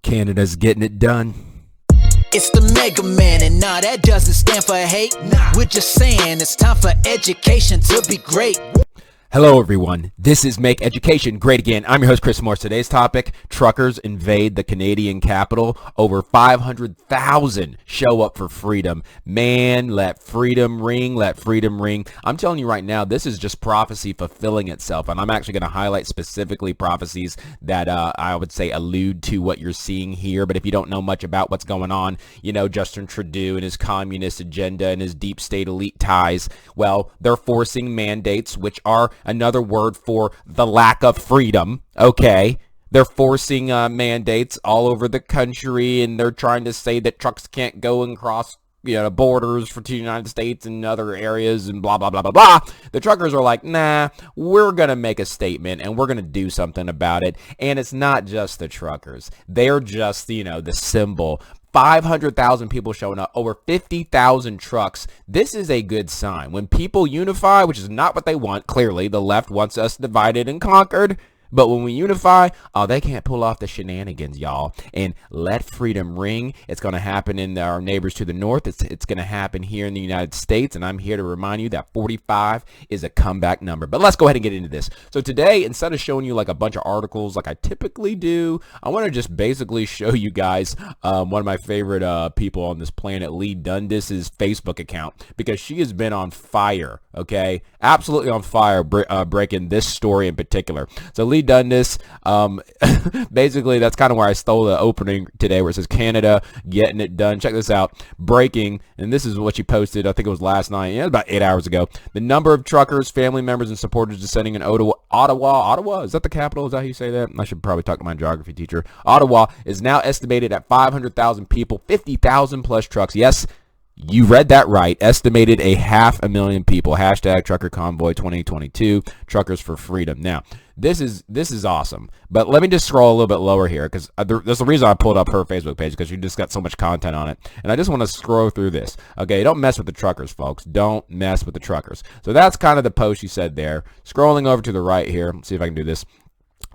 Canada's getting it done. It's the Mega Man, and nah, that doesn't stand for hate. We're just saying it's time for education to be great. Hello everyone, this is Make Education Great Again. I'm your host Chris Morse. Today's topic, truckers invade the Canadian capital. Over 500,000 show up for freedom. Man, let freedom ring, let freedom ring. I'm telling you right now, this is just prophecy fulfilling itself. And I'm actually going to highlight specifically prophecies that I would say allude to what you're seeing here. But if you don't know much about what's going on, you know, Justin Trudeau and his communist agenda and his deep state elite ties, well, they're forcing mandates, which are another word for the lack of freedom, okay? They're forcing mandates all over the country, and they're trying to say that trucks can't go and cross, borders for the United States and other areas and blah, blah, blah, blah, blah. The truckers are like, nah, we're going to make a statement, and we're going to do something about it. And it's not just the truckers. They're just, the symbol. 500,000 people showing up, over 50,000 trucks. This is a good sign. When people unify, which is not what they want, clearly, the left wants us divided and conquered. But when we unify, they can't pull off the shenanigans, y'all. And let freedom ring. It's going to happen in our neighbors to the north. It's going to happen here in the United States. And I'm here to remind you that 45 is a comeback number. But let's go ahead and get into this. So today, instead of showing you like a bunch of articles like I typically do, I want to just basically show you guys one of my favorite people on this planet, Lee Dundas' Facebook account, because she has been on fire, okay? Absolutely on fire, breaking this story in particular. So Lee Dundas, basically that's kind of where I stole the opening today, where it says Canada getting it done. Check this out, breaking, and this is what she posted, I think it was last night, about 8 hours ago. The number of truckers, family members, and supporters descending in Ottawa, is that the capital? Is that how you say that? I should probably talk to my geography teacher. Ottawa is now estimated at 500,000 people, 50,000 plus trucks. Yes, you read that right. Estimated 500,000 people. Hashtag Trucker Convoy 2022. Truckers for Freedom. Now, this is awesome. But let me just scroll a little bit lower here, because that's the reason I pulled up her Facebook page, because she just got so much content on it. And I just want to scroll through this. Okay, don't mess with the truckers, folks. Don't mess with the truckers. So that's kind of the post she said there. Scrolling over to the right here. Let's see if I can do this.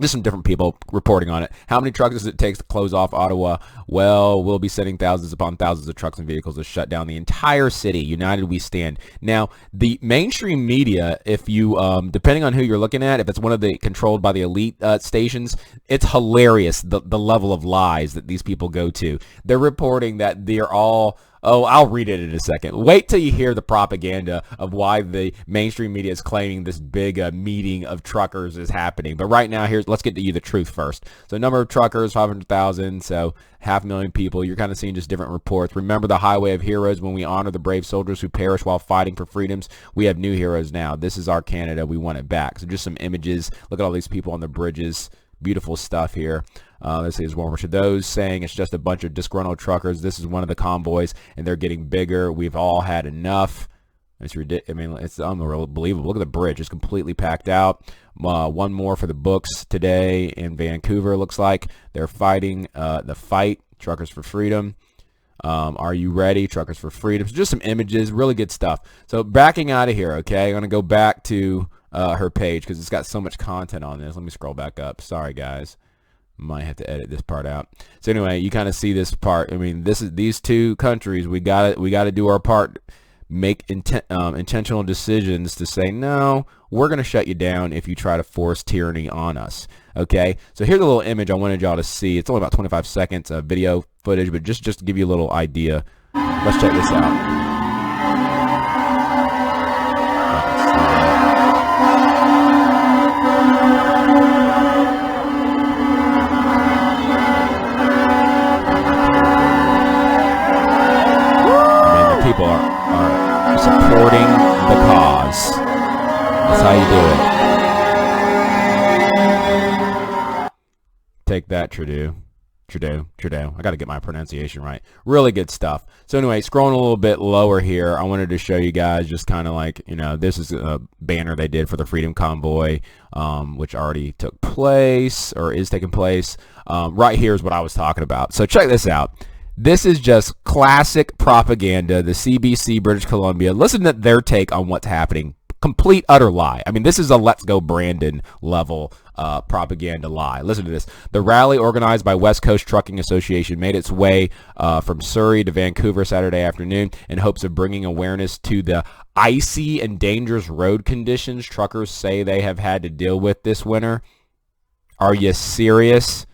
Just some different people reporting on it. How many trucks does it take to close off Ottawa? Well, we'll be sending thousands upon thousands of trucks and vehicles to shut down the entire city. United we stand. Now, the mainstream media, if you, depending on who you're looking at, if it's one of the controlled by the elite stations, it's hilarious, the level of lies that these people go to. They're reporting that they're all... Oh, I'll read it in a second. Wait till you hear the propaganda of why the mainstream media is claiming this big meeting of truckers is happening. But right now, let's get to you the truth first. So number of truckers, 500,000, so 500,000 people. You're kind of seeing just different reports. Remember the highway of heroes. When we honor the brave soldiers who perish while fighting for freedoms, we have new heroes now. This is our Canada. We want it back. So just some images. Look at all these people on the bridges. Beautiful stuff here. Let's see, there's one of those saying it's just a bunch of disgruntled truckers. This is one of the convoys, and they're getting bigger. We've all had enough. It's ridiculous. I mean, it's unbelievable. Look at the bridge; it's completely packed out. One more for the books today in Vancouver. Looks like they're fighting the fight. Truckers for Freedom. Are you ready? Truckers for Freedom. So just some images, really good stuff. So backing out of here, okay? I'm gonna go back to her page because it's got so much content on this. Let me scroll back up. Sorry, guys. Might have to edit this part out. So anyway, you kind of see this part. I mean, these two countries. We got to do our part. Make intentional decisions to say no. We're gonna shut you down if you try to force tyranny on us. Okay. So here's a little image I wanted y'all to see. It's only about 25 seconds of video footage, but just to give you a little idea. Let's check this out. People are supporting the cause. That's how you do it. Take that, Trudeau. I got to get my pronunciation right. Really good stuff. So anyway, scrolling a little bit lower here, I wanted to show you guys just kind of like, this is a banner they did for the Freedom Convoy, which already took place or is taking place. Right here is what I was talking about. So check this out. This is just classic propaganda. The CBC, British Columbia. Listen to their take on what's happening. Complete, utter lie. I mean, this is a Let's Go Brandon level propaganda lie. Listen to this. The rally organized by West Coast Trucking Association made its way from Surrey to Vancouver Saturday afternoon in hopes of bringing awareness to the icy and dangerous road conditions truckers say they have had to deal with this winter. Are you serious?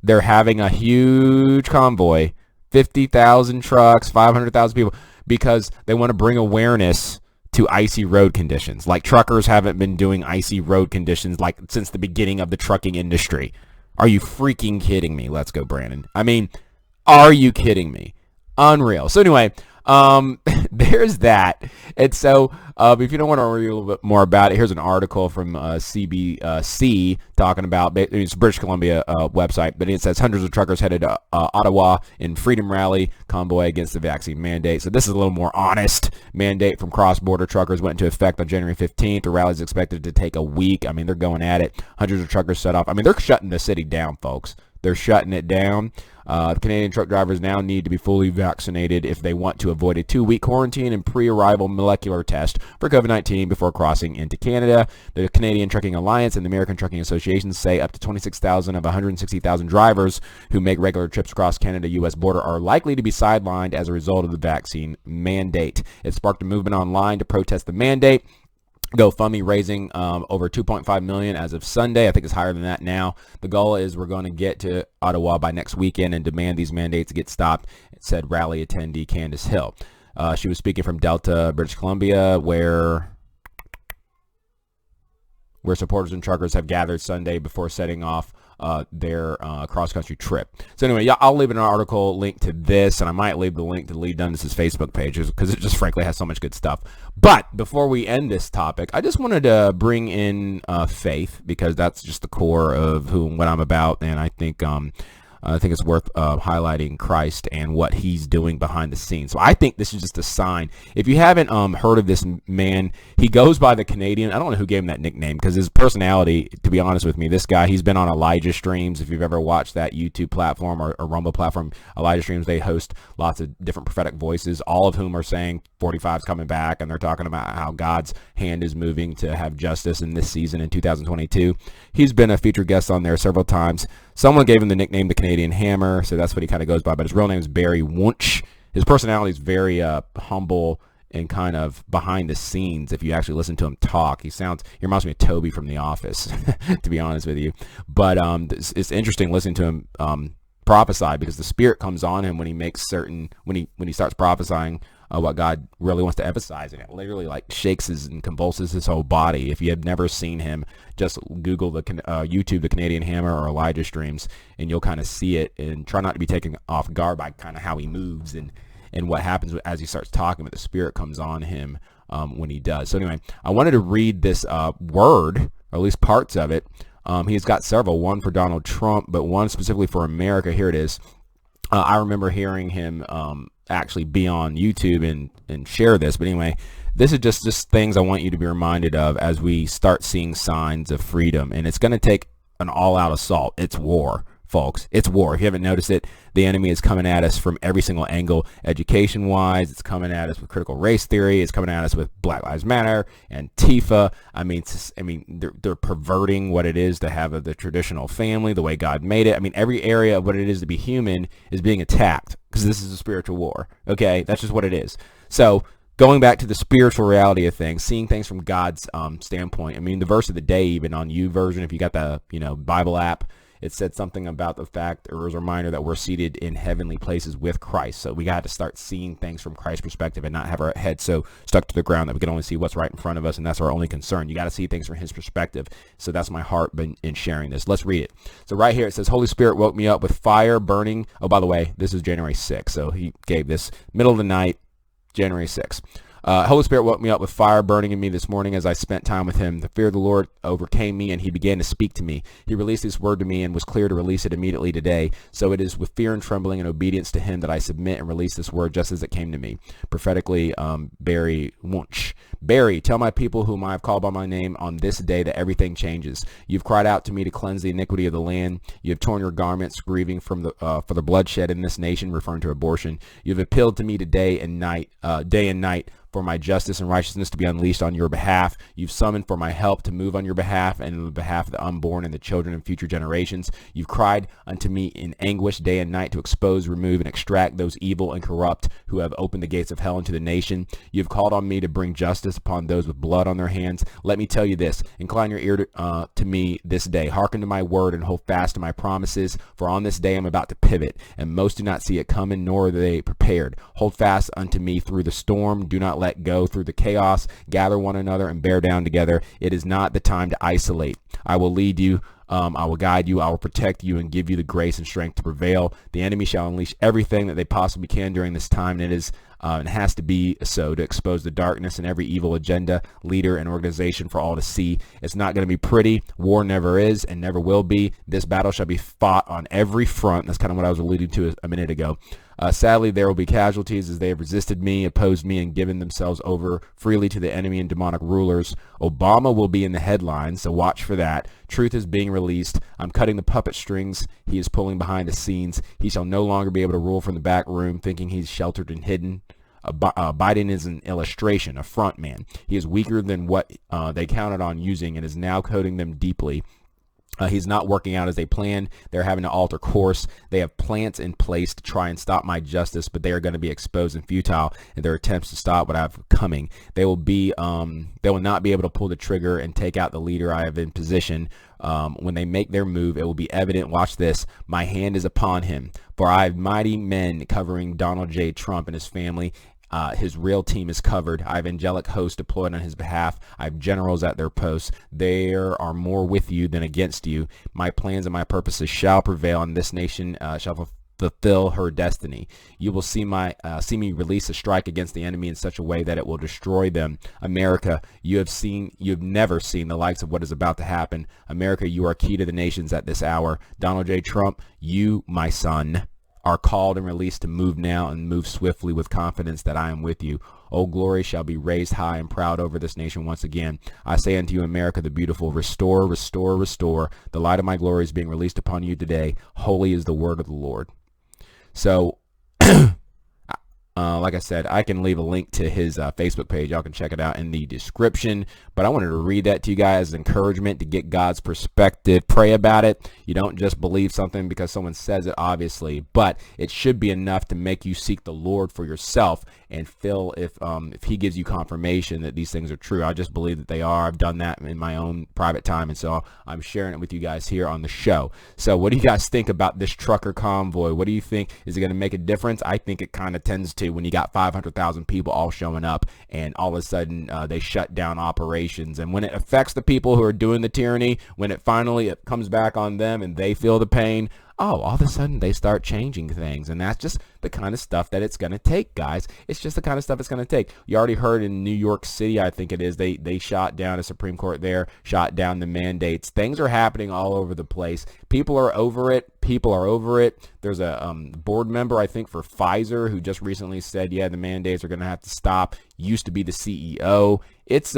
They're having a huge convoy, 50,000 trucks, 500,000 people, because they want to bring awareness to icy road conditions. Like truckers haven't been doing icy road conditions like since the beginning of the trucking industry. Are you freaking kidding me? Let's go, Brandon. I mean, are you kidding me? Unreal. So anyway, there's that. And so if you don't want to read a little bit more about it, here's an article from CBC talking about, it's British Columbia website, but it says hundreds of truckers headed to Ottawa in Freedom Rally convoy against the vaccine mandate. So this is a little more honest mandate from cross-border truckers, went into effect on January 15th. The rally is expected to take a week. I mean, they're going at it. Hundreds of truckers set off. I mean, they're shutting the city down, folks. They're shutting it down. The Canadian truck drivers now need to be fully vaccinated if they want to avoid a 2-week quarantine and pre-arrival molecular test for COVID-19 before crossing into Canada. The Canadian Trucking Alliance and the American Trucking Association say up to 26,000 of 160,000 drivers who make regular trips across Canada-U.S. border are likely to be sidelined as a result of the vaccine mandate. It sparked a movement online to protest the mandate. GoFundMe raising over $2.5 million as of Sunday. I think it's higher than that now. The goal is we're going to get to Ottawa by next weekend and demand these mandates get stopped, it said rally attendee Candace Hill. She was speaking from Delta, British Columbia, where supporters and truckers have gathered Sunday before setting off their cross-country trip. So anyway, yeah, I'll leave an article link to this, and I might leave the link to Lee Dundas' Facebook page because it just frankly has so much good stuff. But before we end this topic, I just wanted to bring in faith, because that's just the core of who and what I'm about, and I think it's worth highlighting Christ and what he's doing behind the scenes. So I think this is just a sign. If you haven't heard of this man, he goes by the Canadian. I don't know who gave him that nickname, because his personality, to be honest with me, this guy, he's been on Elijah Streams. If you've ever watched that YouTube platform or Rumble platform, Elijah Streams, they host lots of different prophetic voices, all of whom are saying 45's coming back, and they're talking about how God's hand is moving to have justice in this season in 2022. He's been a featured guest on there several times. Someone gave him the nickname the Canadian Hammer, so that's what he kind of goes by, but his real name is Barry Wunsch. His personality is very humble and kind of behind the scenes. If you actually listen to him talk, he reminds me of Toby from The Office, to be honest with you. But it's interesting listening to him prophesy, because the Spirit comes on him when he starts prophesying what God really wants to emphasize, and it literally like shakes and convulses his whole body. If you have never seen him, just Google the YouTube, the Canadian Hammer, or Elijah Streams, and you'll kind of see it, and try not to be taken off guard by kind of how he moves and what happens as he starts talking, but the Spirit comes on him when he does. So anyway, I wanted to read this word, or at least parts of it. He's got several, one for Donald Trump, but one specifically for America. Here it is. I remember hearing him actually be on YouTube and share this. But anyway, this is just things I want you to be reminded of as we start seeing signs of freedom. And it's going to take an all-out assault. It's war, folks. It's war. If you haven't noticed it, the enemy is coming at us from every single angle, education-wise. It's coming at us with critical race theory. It's coming at us with Black Lives Matter and Antifa. I mean, they're perverting what it is to have the traditional family, the way God made it. I mean, every area of what it is to be human is being attacked, because this is a spiritual war. Okay, that's just what it is. So going back to the spiritual reality of things, seeing things from God's standpoint. I mean, the verse of the day, even on YouVersion, if you got the Bible app, it said something about the fact, or as a reminder, that we're seated in heavenly places with Christ. So we got to start seeing things from Christ's perspective and not have our head so stuck to the ground that we can only see what's right in front of us, and that's our only concern. You got to see things from his perspective. So that's my heart in sharing this. Let's read it. So right here it says, Holy Spirit woke me up with fire burning. Oh, by the way, this is January 6th. So he gave this middle of the night, January 6th. Holy Spirit woke me up with fire burning in me this morning as I spent time with him. The fear of the Lord overcame me, and he began to speak to me. He released this word to me and was clear to release it immediately today. So it is with fear and trembling and obedience to him that I submit and release this word just as it came to me. Prophetically, Barry Wunsch. Barry, tell my people whom I have called by my name on this day that everything changes. You've cried out to me to cleanse the iniquity of the land. You have torn your garments, grieving from for the bloodshed in this nation, referring to abortion. You have appealed to me day and night, for my justice and righteousness to be unleashed on your behalf. You've summoned for my help to move on your behalf and on the behalf of the unborn and the children and future generations. You've cried unto me in anguish day and night to expose, remove, and extract those evil and corrupt who have opened the gates of hell into the nation. You've called on me to bring justice upon those with blood on their hands. Let me tell you this. Incline your ear to me this day. Hearken to my word and hold fast to my promises. For on this day I'm about to pivot, and most do not see it coming, nor are they prepared. Hold fast unto me through the storm. Do not let go through the chaos. Gather one another and bear down together. It is not the time to isolate. I will lead you. I will guide you. I will protect you and give you the grace and strength to prevail. The enemy shall unleash everything that they possibly can during this time, and it has to be so to expose the darkness and every evil agenda, leader, and organization for all to see. It's not going to be pretty. War never is and never will be. This battle shall be fought on every front. That's kind of what I was alluding to a minute ago. Sadly, there will be casualties as they have resisted me, opposed me, and given themselves over freely to the enemy and demonic rulers. Obama will be in the headlines, so watch for that. Truth is being released. I'm cutting the puppet strings. He is pulling behind the scenes. He shall no longer be able to rule from the back room, thinking he's sheltered and hidden. Biden is an illustration, a front man. He is weaker than what they counted on using and is now coding them deeply. He's not working out as they planned. They're having to alter course. They have plans in place to try and stop my justice, but they are going to be exposed and futile in their attempts to stop what I have coming. They will not be able to pull the trigger and take out the leader I have in position. When they make their move, it will be evident. Watch this. My hand is upon him. For I have mighty men covering Donald J. Trump and his family. His real team is covered. I have angelic hosts deployed on his behalf. I have generals at their posts. There are more with you than against you. My plans and my purposes shall prevail, and this nation shall fulfill her destiny. You will see me release a strike against the enemy in such a way that it will destroy them. America, you have never seen the likes of what is about to happen. America, you are key to the nations at this hour. Donald J. Trump, you, my son, are called and released to move now and move swiftly with confidence that I am with you. O glory shall be raised high and proud over this nation once again. I say unto you, America the beautiful, restore, restore, restore. The light of my glory is being released upon you today. Holy is the word of the Lord. So, like I said, I can leave a link to his Facebook page. Y'all can check it out in the description. But I wanted to read that to you guys as encouragement to get God's perspective. Pray about it. You don't just believe something because someone says it, obviously, but it should be enough to make you seek the Lord for yourself and feel if he gives you confirmation that these things are true. I just believe that they are. I've done that in my own private time, and so I'm sharing it with you guys here on the show. So what do you guys think about this trucker convoy? What do you think? Is it going to make a difference? I think it kind of tends to when you got 500,000 people all showing up and all of a sudden they shut down operations. And when it affects the people who are doing the tyranny, when it finally comes back on them and they feel the pain, all of a sudden they start changing things. And that's just the kind of stuff that it's going to take, guys. It's just the kind of stuff it's going to take. You already heard in New York City, I think it is, they shot down a Supreme Court there, shot down the mandates. Things are happening all over the place. People are over it. People are over it. There's a board member, I think, for Pfizer who just recently said, yeah, the mandates are going to have to stop. Used to be the CEO. It's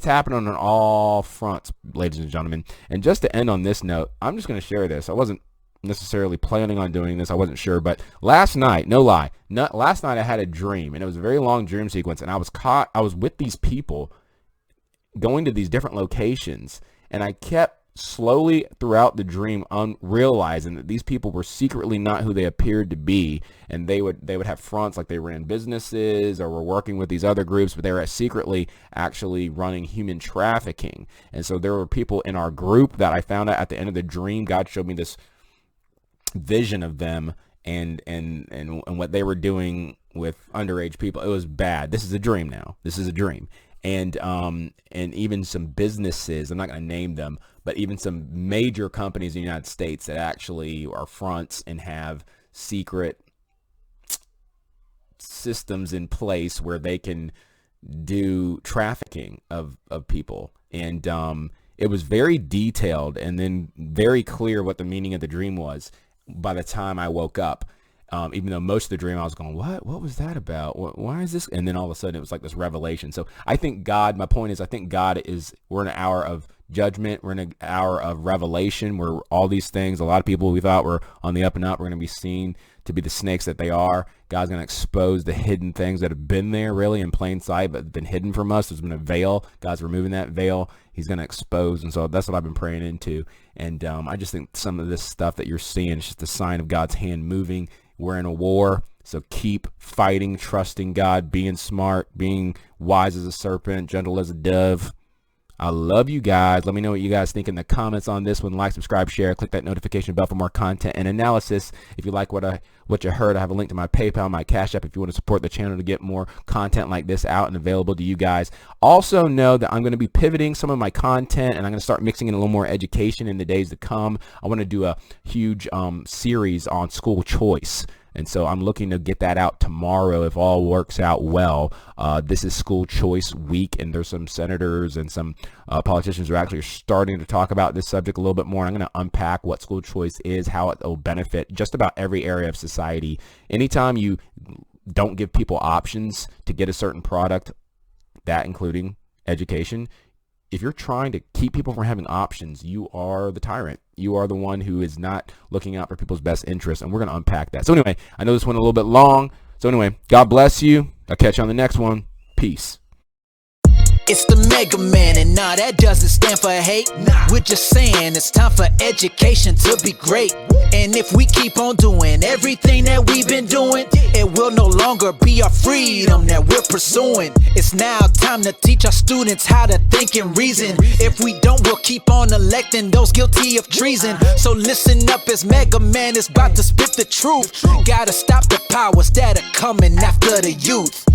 happening on all fronts, ladies and gentlemen. And just to end on this note, I'm just going to share this. I wasn't necessarily planning on doing this. I wasn't sure, but last night, no lie, last night I had a dream, and it was a very long dream sequence, and I was with these people going to these different locations, and I kept slowly throughout the dream realizing that these people were secretly not who they appeared to be, and they would have fronts like they ran businesses or were working with these other groups, but they were secretly actually running human trafficking. And so there were people in our group that I found out at the end of the dream. God showed me this vision of them and what they were doing with underage people. It was bad. This is a dream now. This is a dream. And even some businesses, I'm not going to name them, but even some major companies in the United States that actually are fronts and have secret systems in place where they can do trafficking of people. And it was very detailed and then very clear what the meaning of the dream was by the time I woke up. Even though most of the dream I was going, what was that about? Why is this? And then all of a sudden it was like this revelation. So I think God, my point is, I think God we're in an hour of judgment. We're in an hour of revelation where all these things, a lot of people we thought were on the up and up, we're going to be seen to be the snakes that they are. God's going to expose the hidden things that have been there really in plain sight, but been hidden from us. There's been a veil. God's removing that veil. He's going to expose. And so that's what I've been praying into. And I just think some of this stuff that you're seeing is just a sign of God's hand moving. We're in a war, so keep fighting, trusting God, being smart, being wise as a serpent, gentle as a dove. I love you guys. Let me know what you guys think in the comments on this one. Like, subscribe, share, click that notification bell for more content and analysis. If you like what you heard, I have a link to my PayPal, my Cash App if you want to support the channel to get more content like this out and available to you guys. Also know that I'm going to be pivoting some of my content, and I'm going to start mixing in a little more education in the days to come. I want to do a huge series on school choice. And so I'm looking to get that out tomorrow if all works out well. This is school choice week, and there's some senators and some politicians who are actually starting to talk about this subject a little bit more. I'm going to unpack what school choice is, how it will benefit just about every area of society. Anytime you don't give people options to get a certain product, that including education, if you're trying to keep people from having options, you are the tyrant. You are the one who is not looking out for people's best interests, and we're going to unpack that. So anyway, I know this went a little bit long. So anyway, God bless you. I'll catch you on the next one. Peace. It's the Mega Man, and nah, that doesn't stand for hate. We're just saying it's time for education to be great. And if we keep on doing everything that we've been doing, it will no longer be our freedom that we're pursuing. It's now time to teach our students how to think and reason. If we don't, we'll keep on electing those guilty of treason. So listen up as Mega Man is about to spit the truth. Gotta stop the powers that are coming after the youth.